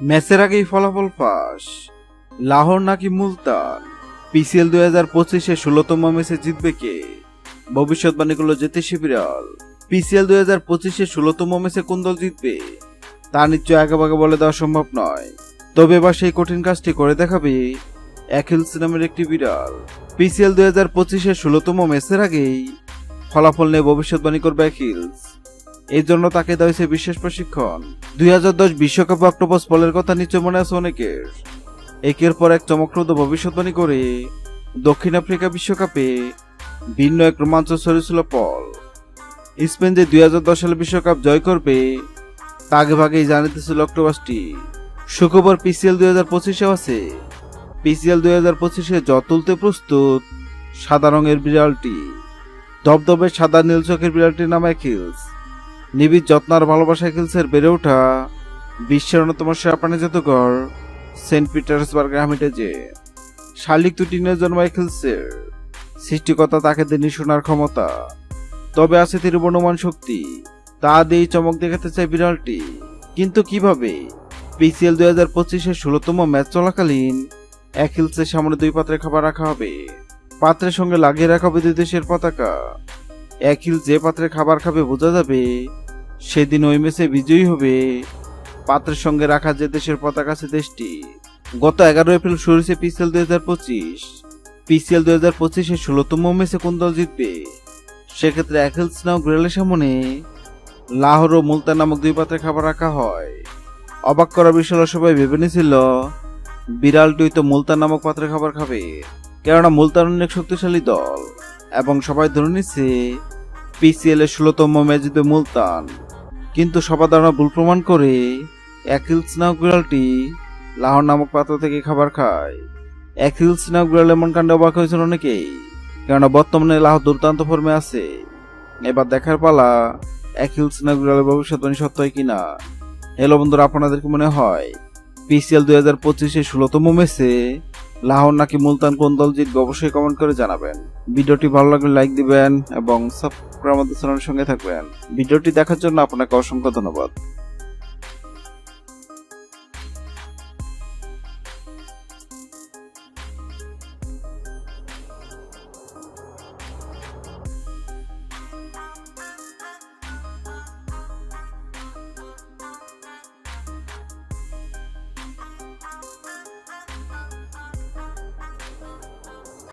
ম্যাচের আগেই ফলাফল ফাঁস, লাহোর নাকি মুলতান। পিসিএল 2025-এ 16তম ম্যাচে জিতবে কে? ভবিষ্যৎবাণী করল জ্যোতিষ বিড়াল। পিসিএল 2025-এ 16তম ম্যাচে কোন দল জিতবে তা নিশ্চয় আগেভাগে বলে দেওয়া সম্ভব নয়। তবে এবার সেই কঠিন কাজটি করে দেখাবে অ্যাকিলস নামের একটি বিড়াল। পিসিএল 2025-এর 16তম ম্যাচের আগেই ফলাফল নিয়ে ভবিষ্যৎবাণী করবে অ্যাকিলস। এই জন্য তাকে দেওয়া হয়েছে বিশেষ প্রশিক্ষণ। 2010 বিশ্বকাপে অক্টোপাস বলের কথা নিশ্চয় মনে আছে অনেকের। একের পর এক চমকপ্রদ ভবিষ্যৎবাণী করে দক্ষিণ আফ্রিকা বিশ্বকাপে ভিন্ন এক রোমাঞ্চ ছড়িয়েছিল পল। স্পেন যে 2010 সালে বিশ্বকাপ জয় করবে তা আগেভাগেই জানিতেছিল অক্টোপাসটি। শুক্রবার পিসিএল 2025-এ আছে। পিসিএল 2025-এ জয় তুলতে প্রস্তুত সাদা রঙের বিড়ালটি। ধবধবে সাদা নীল চোখের বিড়ালটির নাম অ্যাকিলস। নিবিড় যত্ন আর ভালোবাসা অ্যাকিলসের বেড়ে ওঠা বিশ্বের অন্যতম সেরা প্রাণী জাদুঘর সেন্ট পিটার্সবার্গ হামিটেজে। শালিক দুটিনের জন্ম অ্যাকিলসের। সৃষ্টিকর্তা তাকে দেননি শোনার ক্ষমতা, তবে আছে তীব্রমান শক্তি। তা দিয়েই চমক দেখাতে চায় বিড়ালটি। কিন্তু কিভাবে? পিসিএল 2025-এর 16তম ম্যাচ চলাকালীন অ্যাকিলসের সামনে 2 পাত্রে খাবার রাখা হবে। পাত্রের সঙ্গে লাগিয়ে রাখা হবে 2 দেশের পতাকা। অ্যাকিলস যে পাত্রে খাবার খাবে বোঝা যাবে সেদিন ওই ম্যাচে বিজয়ী হবে পাত্রের সঙ্গে রাখা যে দেশের পতাকা আছে দেশটি। গত 11 এপ্রিল শুরু হয়েছে পিসিএল 2025। পিসিএল 2025-এর 16তম ম্যাচে কোন দল জিতবে? সেক্ষেত্রে অ্যাকিলস নামক বিড়ালের সামনে লাহোর ও মুলতান নামক 2 পাত্রে খাবার রাখা হয়। অবাক করা বিষয় সবাই ভেবে নিয়েছিল বিড়ালটি তো মুলতান নামক পাত্রে খাবার খাবে, কেননা মুলতান অনেক শক্তিশালী দল এবং সবাই ধরে নিচ্ছে পিসিএল এর 16তম ম্যাচ জিতবে মুলতান। কিন্তু সবার ধারণা ভুল প্রমাণ করে অ্যাকিলস নামক বিড়ালটি লাহোর নামক পাত্র থেকে খাবার খায়। অ্যাকিলস নামক বিড়াল এমন কাণ্ডে অবাক হয়েছিল অনেকেই, কেননা বর্তমানে লাহোর দুর্দান্ত ফর্মে আছে। এবার দেখার পালা অ্যাকিলস নামক বিড়ালের ভবিষ্যৎবাণী সত্য হয় কিনা। হ্যালো বন্ধুরা, আপনাদের কি মনে হয় পিসিএল 2025-এর 16তম ম্যাচে লাহোর নাকি মুলতান কোন দল জিতবে? অবশ্যই কমেন্ট করে জানাবেন। ভিডিওটি ভালো লাগলে লাইক দিবেন এবং সাবস্ক্রাইব আমাদের চ্যানেলের সঙ্গে থাকবেন। ভিডিওটি দেখার জন্য আপনাকে অসংখ্য ধন্যবাদ।